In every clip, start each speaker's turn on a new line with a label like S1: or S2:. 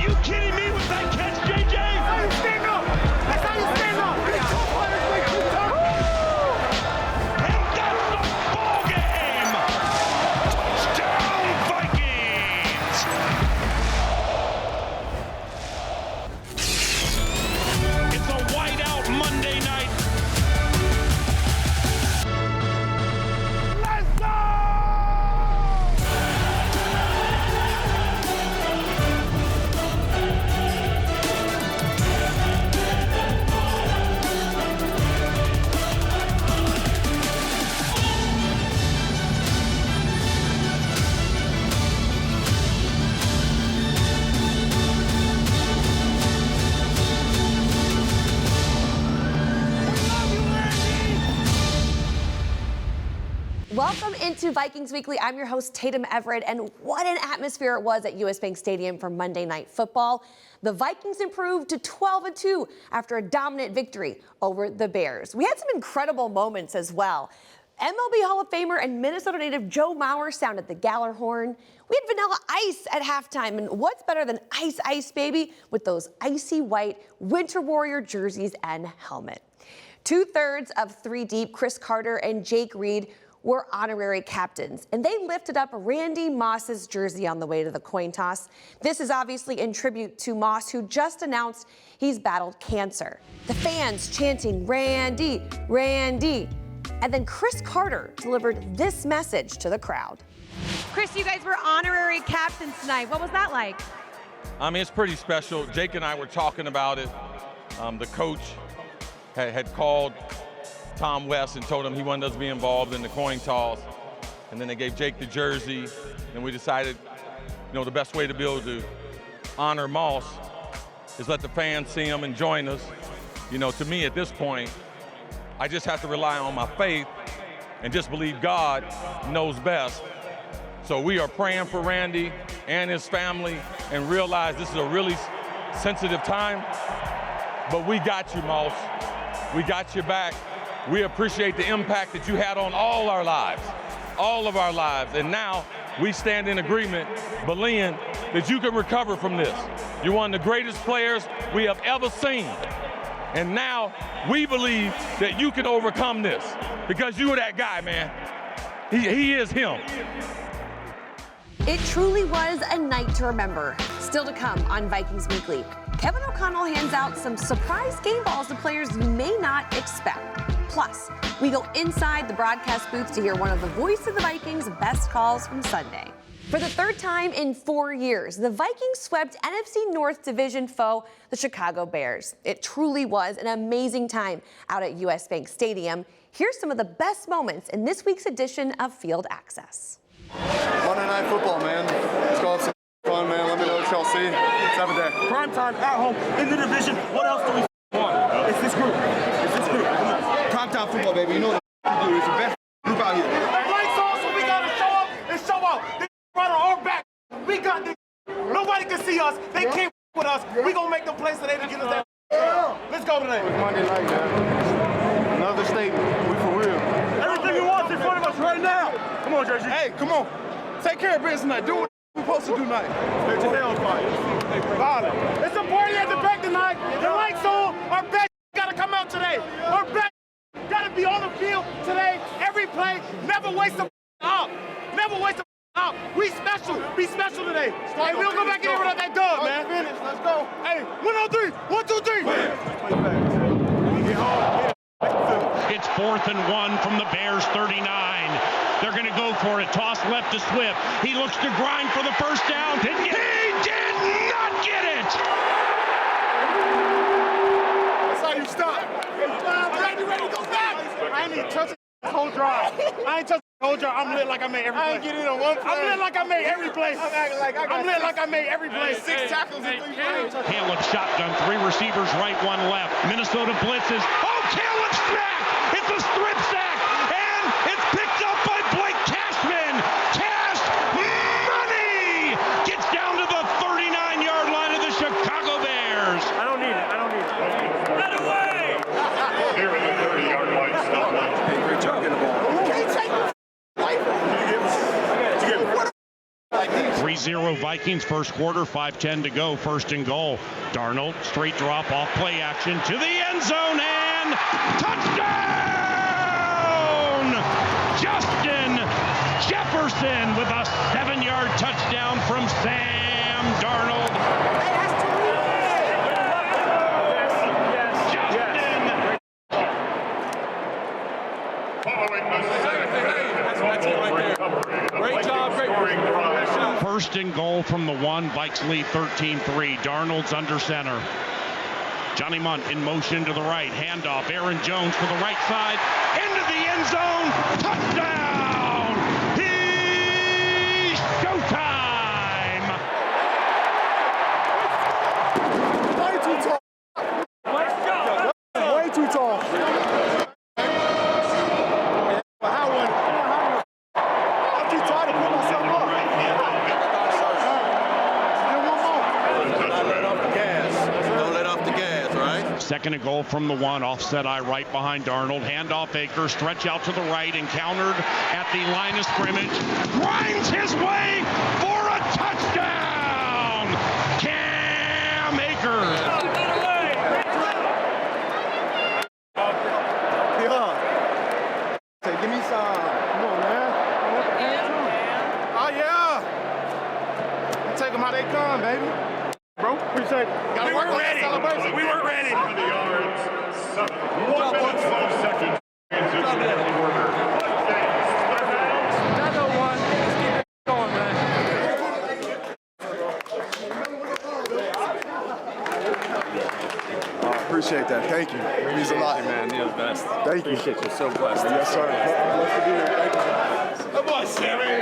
S1: you kidding me with that catch, JJ?
S2: That's how you stand up. That's how you stand up.
S1: And that's the ball game. Touchdown, Vikings. It's a whiteout Monday night.
S2: Let's go!
S3: Welcome into Vikings Weekly. I'm your host, Tatum Everett, and what an atmosphere it was at US Bank Stadium for Monday Night Football. The Vikings improved to 12-2 after a dominant victory over the Bears. We had some incredible moments as well. MLB Hall of Famer and Minnesota native Joe Mauer sounded the Galler horn. We had Vanilla Ice at halftime, and what's better than Ice Ice Baby with those icy white Winter Warrior jerseys and helmet. 2/3 of three deep, Chris Carter and Jake Reed were honorary captains, and they lifted up Randy Moss's jersey on the way to the coin toss. This is obviously in tribute to Moss, who just announced he's battled cancer. The fans chanting, "Randy, Randy." And then Chris Carter delivered this message to the crowd.
S4: Chris, you guys were honorary captains tonight. What was that like?
S5: I mean, it's pretty special. Jake and I were talking about it. The coach had called Tom West and told him he wanted us to be involved in the coin toss. And then they gave Jake the jersey, and we decided, the best way to be able to honor Moss is let the fans see him and join us. To me at this point, I just have to rely on my faith and just believe God knows best. So we are praying for Randy and his family and realize this is a really sensitive time, but we got you, Moss. We got your back. We appreciate the impact that you had on all our lives, all of our lives. And now we stand in agreement, believing that you can recover from this. You're one of the greatest players we have ever seen. And now we believe that you can overcome this because you were that guy, man. He is him.
S3: It truly was a night to remember. Still to come on Vikings Weekly, Kevin O'Connell hands out some surprise game balls to players you may not expect. Plus, we go inside the broadcast booth to hear one of the Voice of the Vikings' best calls from Sunday. For the third time in 4 years, the Vikings swept NFC North division foe, the Chicago Bears. It truly was an amazing time out at US Bank Stadium. Here's some of the best moments in this week's edition of Field Access.
S6: Monday Night Football, man. Let's go have some fun, man. Let me know what y'all see. Let's have a day.
S1: Primetime at home in the division. What else do we want? It's this group. It's this group. Come on.
S6: Primetime football, baby. You know what to do. It's the best group out here.
S2: Lights on, so we gotta show up and show out. They right on our back. We got this. Nobody can see us. They can't with us. We gonna make them play so they can get us that. Let's go today.
S6: It's Monday night, man. Another statement. We for real.
S2: Everything you want in front of us right now. Come on, Jersey.
S6: Hey, come on. Take care of business tonight. Do what we're supposed to do tonight.
S2: It's a hell party. It's a party at the back tonight. The lights on. Our best gotta come out today. Our best gotta be on the field today. Every play. Never waste a out. Never waste a out. We special. Be special today. Hey, we don't go back in here without that dub, man.
S6: Finish. Let's go.
S2: Hey, 1-on-3. 1, 2, 3.
S1: It's 4th and 1 from the Bears 39. They're going to go for it. Toss left to Swift. He looks to grind for the first down. He did not get it.
S2: That's how you stop. You ready to go back? I ain't even touching the whole drive. I ain't touching the whole drive. I'm lit like I made every play. I ain't getting in on one play. I'm lit like I made every play. I'm lit like I made every play. 6 tackles and 3 plays.
S1: Caleb shotgun, 3 receivers, right, 1 left. Minnesota blitzes. Oh, Caleb sack! It's a strip sack, and it's picked up by Blake Cashman. Cash money gets down to the 39-yard line of the Chicago Bears.
S2: I don't need it.
S1: Get away!
S7: Here in the 30-yard line, stop.
S6: Hey, great job getting the ball.
S2: You can't take the away from me.
S1: Reed 6-0 Vikings first quarter, 5:10 to go, first and goal. Darnold, straight drop off play action to the end zone and touchdown! Justin Jefferson with a 7-yard touchdown from Sam Darnold.
S7: Great job, great work.
S1: First and goal from the 1, Vikes lead 13-3. Darnold's under center. Johnny Munt in motion to the right. Handoff. Aaron Jones for the right side. Into the end zone. Touchdown! He's showtime!
S2: Way too tall.
S1: Let's go!
S2: Way too tall. I'm too tired to put myself up.
S8: Don't let off the gas, right?
S1: Second and goal from the 1, offset eye right behind Darnold. Handoff Akers, stretch out to the right, encountered at the line of scrimmage. Grinds his way for a touchdown! Cam Akers.
S2: Yeah. Say, give me some. Come on, man. Oh, yeah. Take them how they come, baby. Bro, appreciate it.
S1: We weren't ready. We weren't ready.
S7: 70 yards, 7 minutes, 12 seconds.
S2: Another one. Just keep it going, man. Appreciate that. Thank you. It means a lot, man. You're the best. Thank you. Appreciate you. So blessed. Yes, sir. Blessed to be here. Thank you.
S7: Come on, Sammy.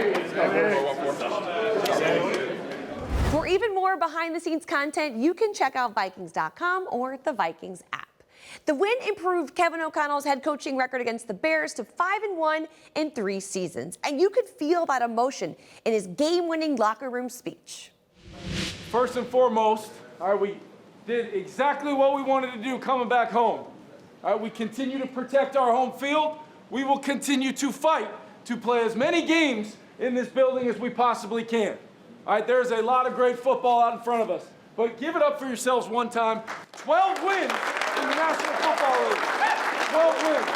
S3: For even more behind-the-scenes content, you can check out Vikings.com or the Vikings app. The win improved Kevin O'Connell's head coaching record against the Bears to 5-1 in 3 seasons. And you could feel that emotion in his game-winning locker room speech.
S9: First and foremost, all right, we did exactly what we wanted to do coming back home. All right, we continue to protect our home field. We will continue to fight to play as many games in this building as we possibly can. All right, there's a lot of great football out in front of us. But give it up for yourselves one time. 12 wins in the National Football League. 12 wins.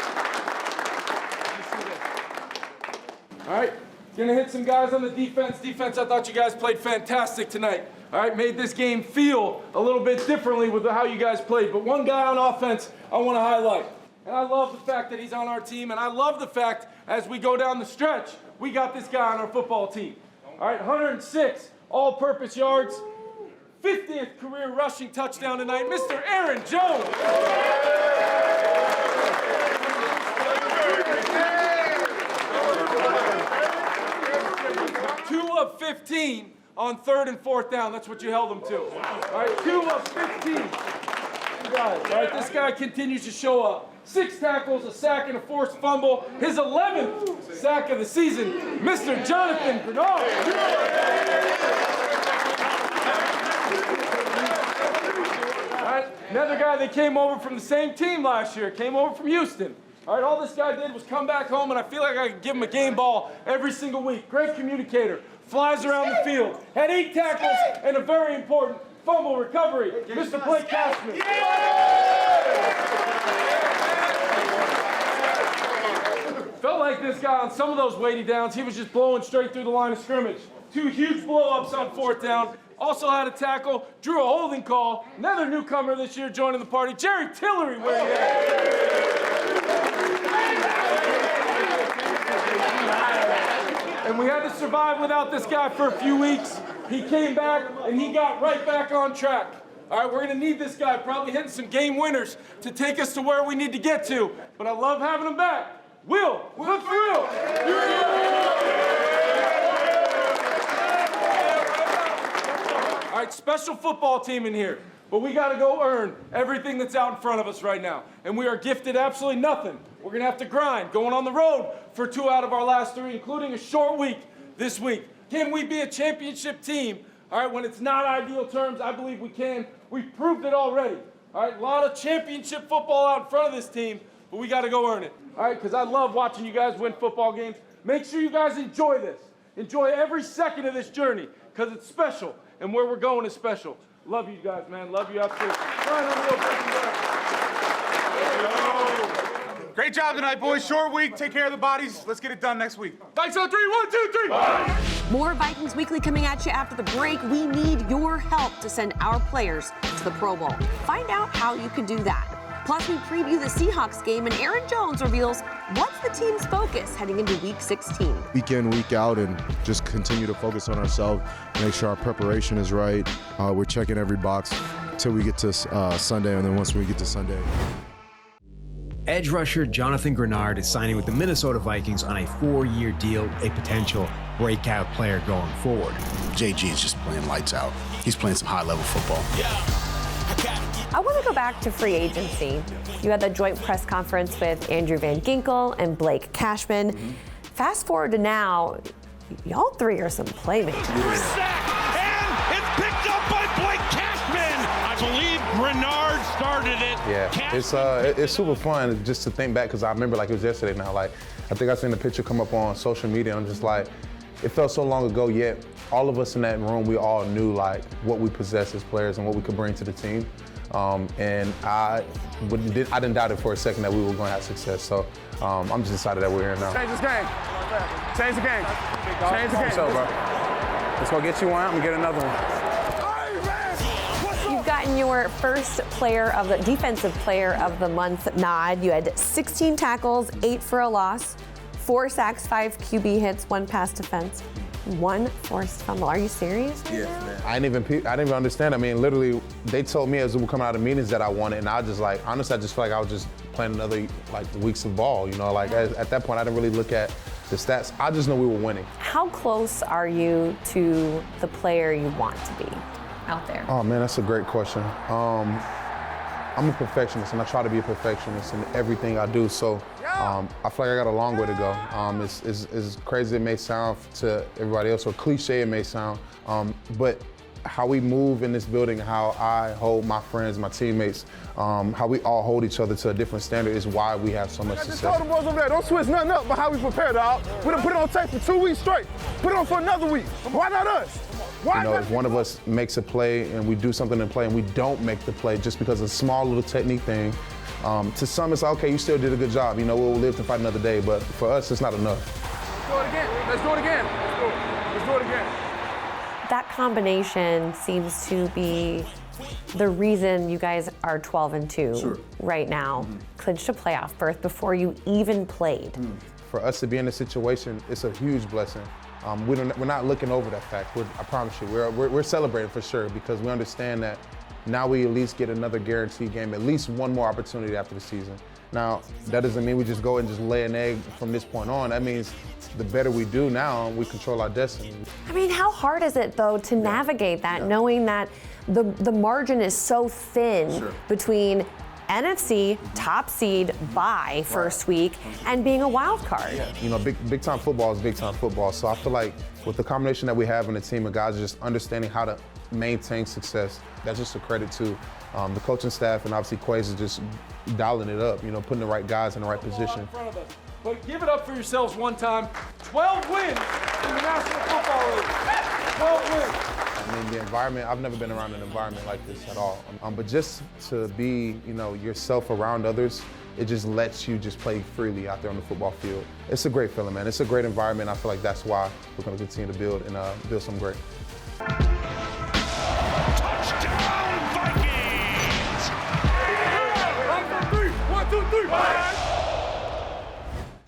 S9: All right, gonna hit some guys on the defense. Defense, I thought you guys played fantastic tonight. All right, made this game feel a little bit differently with how you guys played. But one guy on offense I want to highlight. And I love the fact that he's on our team. And I love the fact as we go down the stretch, we got this guy on our football team. All right, 106 all-purpose yards, 50th career rushing touchdown tonight, Mr. Aaron Jones. 2 of 15 on 3rd and 4th down. That's what you held him to. All right, 2 of 15. You guys, all right, this guy continues to show up. 6 tackles, a sack, and a forced fumble. His 11th sack of the season, Mr. Jonathan Bernard. All right, another guy that came over from the same team last year, came over from Houston. All right, all this guy did was come back home, and I feel like I could give him a game ball every single week. Great communicator, flies around the field, had 8 tackles, and a very important fumble recovery, Mr. Blake Cashman. Felt like this guy on some of those weighty downs, he was just blowing straight through the line of scrimmage. 2 huge blow-ups on 4th down. Also had a tackle, drew a holding call. Another newcomer this year joining the party, Jerry Tillery, where he at? And we had to survive without this guy for a few weeks. He came back, and he got right back on track. All right, we're going to need this guy, probably hitting some game winners to take us to where we need to get to. But I love having him back. Will, look for Will. All right, special football team in here. But we got to go earn everything that's out in front of us right now. And we are gifted absolutely nothing. We're going to have to grind, going on the road for 2 out of our last 3, including a short week this week. Can we be a championship team? All right, when it's not ideal terms, I believe we can. We've proved it already. All right, a lot of championship football out in front of this team, but we got to go earn it. All right, because I love watching you guys win football games. Make sure you guys enjoy this. Enjoy every second of this journey, because it's special, and where we're going is special. Love you guys, man. Love you after.
S2: Great job tonight, boys. Short week. Take care of the bodies. Let's get it done next week. Vikes on 3, 1, 2, 3.
S3: More Vikings Weekly coming at you after the break. We need your help to send our players to the Pro Bowl. Find out how you can do that. Plus, we preview the Seahawks game, and Aaron Jones reveals what's the team's focus heading into Week 16.
S10: Week in, week out, and just continue to focus on ourselves, make sure our preparation is right. We're checking every box until we get to Sunday, and then once we get to Sunday.
S11: Edge rusher Jonathan Grenard is signing with the Minnesota Vikings on a 4-year deal, a potential breakout player going forward.
S12: JG is just playing lights out. He's playing some high-level football.
S3: I want to go back to free agency. You had the joint press conference with Andrew Van Ginkel and Blake Cashman. Fast forward to now, y'all three are some playmakers.
S1: And it's picked up by Blake Cashman. I believe Grenard started it.
S13: Yeah, it's super fun just to think back because I remember like it was yesterday now. Like I think I seen the picture come up on social media. I'm just like, it felt so long ago. Yet all of us in that room, we all knew like what we possess as players and what we could bring to the team. And I didn't doubt it for a second that we were going to have success. So I'm just excited that we're here now.
S2: Change this game. Change the game. Change the game.
S13: So, bro, let's go get you one. I'm gonna get another one.
S3: You've gotten your first defensive player of the month nod. You had 16 tackles, 8 for a loss, 4 sacks, 5 QB hits, 1 pass defense, 1 forced fumble. Are you serious?
S13: Yes, man. I didn't even understand. I mean, literally, they told me as we were coming out of meetings that I wanted, and I just like, honestly, I just feel like I was just playing another like weeks of ball. You know, like at that point, I didn't really look at the stats. I just know we were winning.
S3: How close are you to the player you want to be out there?
S13: Oh man, that's a great question. I'm a perfectionist, and I try to be a perfectionist in everything I do. So I feel like I got a long way to go. As crazy it may sound to everybody else, or cliche it may sound, but how we move in this building, how I hold my friends, my teammates, how we all hold each other to a different standard is why we have so much success.
S2: Just tell them boys over there, don't switch nothing up but how we prepare, dog. We done put it on tape for 2 weeks straight. Put it on for another week. Why not us?
S13: You know, if one of us makes a play and we do something in play and we don't make the play just because of a small little technique thing, to some it's okay, you still did a good job. You know, we'll live to fight another day, but for us, it's not enough.
S2: Let's do it again. Let's do it again. Let's do it again.
S3: That combination seems to be the reason you guys are 12-2 right now. Clinched a playoff berth before you even played.
S13: For us to be in this situation, it's a huge blessing. We're not looking over that fact. I promise you, we're celebrating for sure because we understand that now we at least get another guaranteed game, at least one more opportunity after the season. Now, that doesn't mean we just go and just lay an egg from this point on. That means the better we do now, we control our destiny.
S3: I mean, how hard is it, though, to navigate that, knowing that the margin is so thin between NFC top seed bye first week and being a wild card?
S13: You know, big time football is big time football. So I feel like with the combination that we have in the team of guys just understanding how to maintain success, that's just a credit to the coaching staff, and obviously Quays is just dialing it up, you know, putting the right guys in the right position.
S9: But give it up for yourselves one time. 12 wins in the National Football League. 12 wins.
S13: I mean, the environment, I've never been around an environment like this at all. But just to be, you know, yourself around others, it just lets you just play freely out there on the football field. It's a great feeling, man. It's a great environment. I feel like that's why we're going to continue to build and build something great.
S1: Touchdown, Vikings!
S2: 1, 2, 3.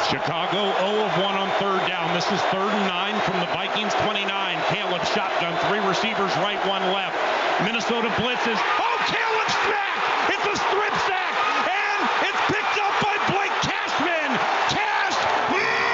S1: Chicago 0 of 1 on third down. This is 3rd and 9 from the Vikings 29. Caleb shotgun, 3 receivers, right, 1 left. Minnesota blitzes. Oh, Caleb smack! It's a strip sack, and it's picked up by Blake Cashman. Cash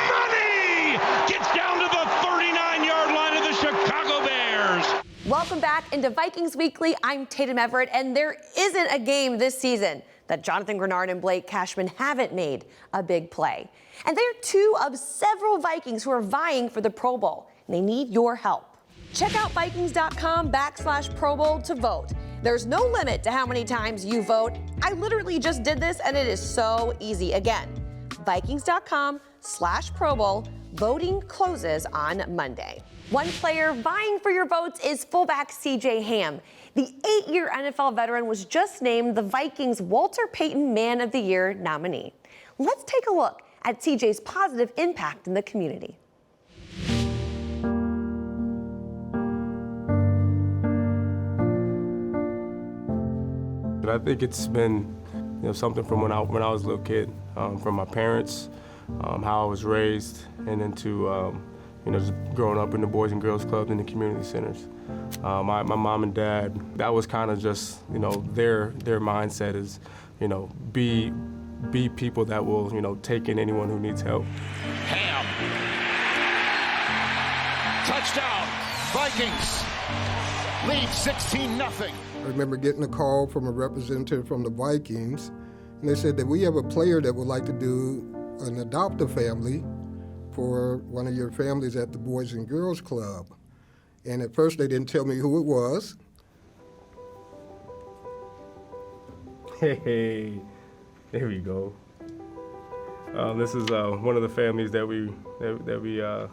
S1: money gets down to the 39-yard line of the Chicago Bears.
S3: Welcome back into Vikings Weekly. I'm Tatum Everett, and there isn't a game this season that Jonathan Grenard and Blake Cashman haven't made a big play. And they're 2 of several Vikings who are vying for the Pro Bowl. And they need your help. Check out Vikings.com/Pro Bowl to vote. There's no limit to how many times you vote. I literally just did this, and it is so easy. Again, Vikings.com/Pro Bowl. Voting closes on Monday. One player vying for your votes is fullback C.J. Ham. The 8-year NFL veteran was just named the Vikings' Walter Payton Man of the Year nominee. Let's take a look at C.J.'s positive impact in the community.
S9: I think it's been something from when I was a little kid, from my parents, how I was raised, and into just growing up in the Boys and Girls Clubs and the community centers. My mom and dad, that was kind of just their mindset is be people that will take in anyone who needs help.
S1: Ham. Touchdown. Vikings lead 16-0.
S14: I remember getting a call from a representative from the Vikings, and they said that we have a player that would like to do an adoptive family for one of your families at the Boys and Girls Club. And at first they didn't tell me who it was.
S9: Hey, there we go. This is one of the families that we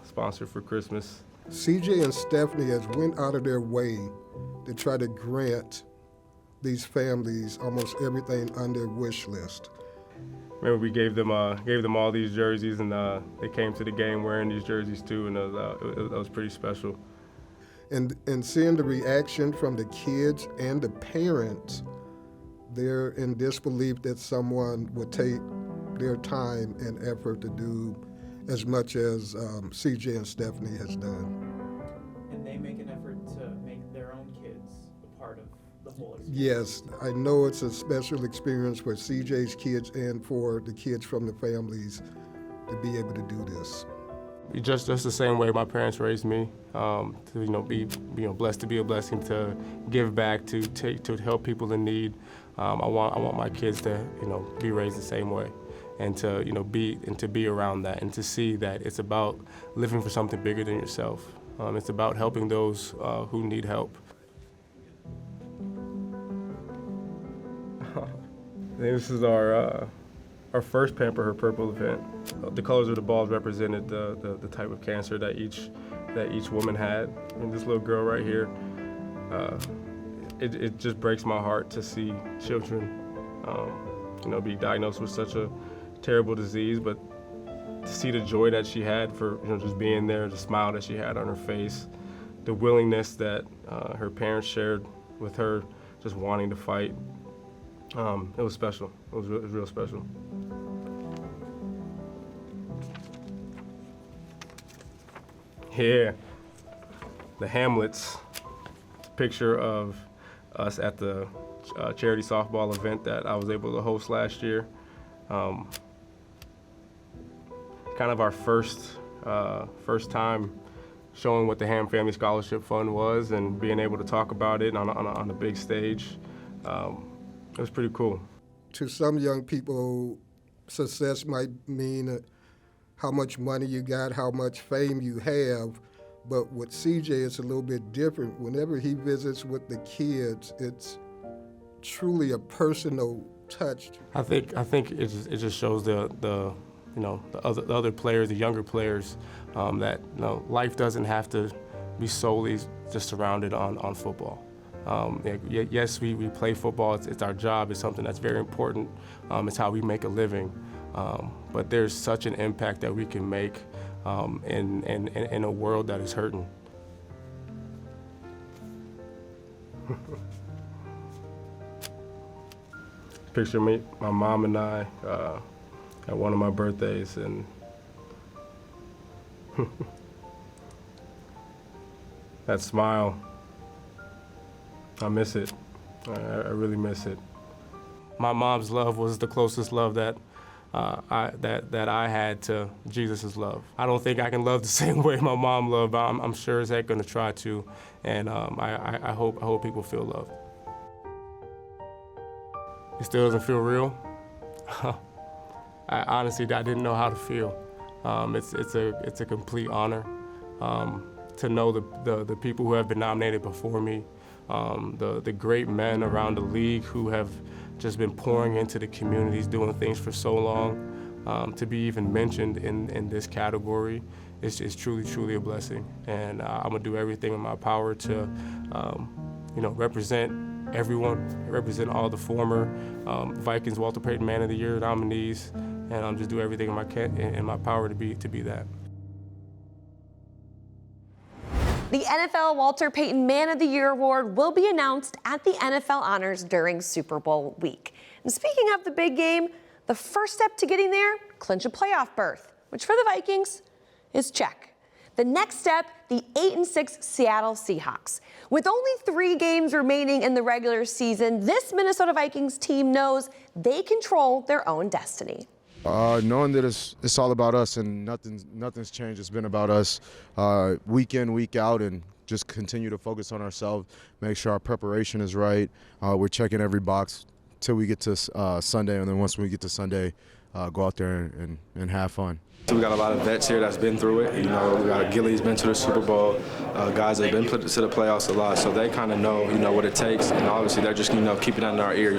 S9: sponsored for Christmas.
S14: CJ and Stephanie has went out of their way to try to grant these families almost everything on their wish list.
S9: Remember, we gave them all these jerseys, and they came to the game wearing these jerseys too, and it was pretty special.
S14: And seeing the reaction from the kids and the parents, they're in disbelief that someone would take their time and effort to do as much as CJ and Stephanie has done.
S15: And they make an effort to make their own kids a part of the whole experience.
S14: Yes, I know it's a special experience for CJ's kids and for the kids from the families to be able to do this.
S9: Just the same way my parents raised me, to be blessed to be a blessing, to give back, to help people in need. I want my kids to be raised the same way, and to be around that, and to see that it's about living for something bigger than yourself. It's about helping those who need help. This is our first Pamper Her Purple event. The colors of the balls represented the type of cancer that each woman had. And this little girl right here, it just breaks my heart to see children, be diagnosed with such a terrible disease, but to see the joy that she had for just being there, the smile that she had on her face, the willingness that her parents shared with her, just wanting to fight. It was special. It was real special. Yeah, the Hamlets picture of us at the charity softball event that I was able to host last year. Kind of our first time showing what the Ham Family Scholarship Fund was and being able to talk about it on a big stage. It was pretty cool.
S14: To some young people, success might mean how much money you got, how much fame you have, but with CJ, it's a little bit different. Whenever he visits with the kids, it's truly a personal touch.
S9: I think it just shows the other players, the younger players, that life doesn't have to be solely just surrounded on football. Yes, we play football. It's our job. It's something that's very important. It's how we make a living. But there's such an impact that we can make in a world that is hurting. Picture me, my mom and I at one of my birthdays, and that smile, I miss it. I really miss it. My mom's love was the closest love that I had to Jesus' love. I don't think I can love the same way my mom loved, but I'm sure as heck gonna try to, and I hope people feel loved. It still doesn't feel real. Honestly, I didn't know how to feel. It's a complete honor to know the people who have been nominated before me, the great men around the league who have just been pouring into the communities, doing things for so long, to be even mentioned in this category
S16: it's truly a blessing. And I'm gonna do everything in my power to, represent everyone, represent all the former Vikings Walter Payton Man of the Year nominees, and I'm just do everything in my power to be that.
S3: The NFL Walter Payton Man of the Year award will be announced at the NFL Honors during Super Bowl week. And speaking of the big game, the first step to getting there, clinch a playoff berth, which for the Vikings is check. The next step, the 8-6 Seattle Seahawks. With only 3 games remaining in the regular season, this Minnesota Vikings team knows they control their own destiny.
S10: Knowing that it's all about us and nothing's changed. It's been about us week in, week out, and just continue to focus on ourselves, make sure our preparation is right. We're checking every box till we get to Sunday, and then once we get to Sunday, go out there and have fun.
S16: So we got a lot of vets here that's been through it. We got Gilly's been to the Super Bowl, guys that have been put to the playoffs a lot, so they kind of know, what it takes. And obviously they're just, keeping that in our ear.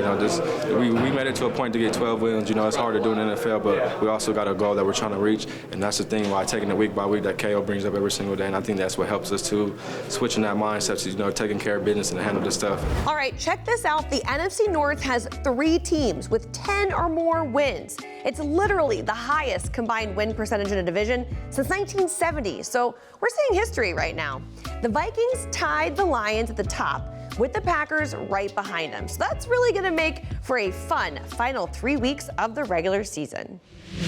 S16: We made it to a point to get 12 wins. It's hard to do in the NFL, but we also got a goal that we're trying to reach, and that's the thing why taking it week by week that KO brings up every single day, and I think that's what helps us too, switching that mindset to taking care of business and handle this stuff.
S3: All right, check this out. The NFC North has 3 teams with 10 or more wins. It's literally the highest combined win percentage in a division since 1970. So we're seeing history right now. The Vikings tied the Lions at the top with the Packers right behind them. So that's really going to make for a fun final 3 weeks of the regular season.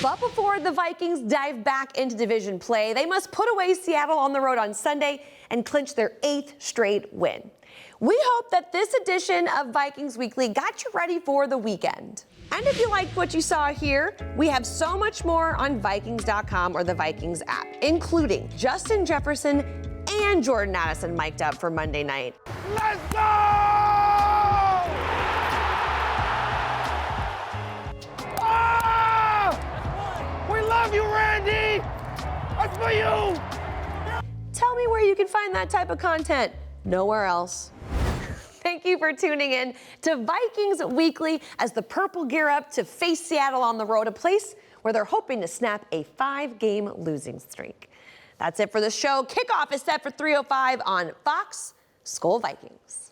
S3: But before the Vikings dive back into division play, they must put away Seattle on the road on Sunday and clinch their 8th straight win. We hope that this edition of Vikings Weekly got you ready for the weekend. And if you liked what you saw here, we have so much more on Vikings.com or the Vikings app, including Justin Jefferson and Jordan Addison mic'd up for Monday night.
S2: Let's go! Oh! We love you, Randy! That's for you!
S3: Tell me where you can find that type of content. Nowhere else. Thank you for tuning in to Vikings Weekly as the Purple gear up to face Seattle on the road, a place where they're hoping to snap a 5-game losing streak. That's it for the show. Kickoff is set for 3:05 on Fox. Skol Vikings.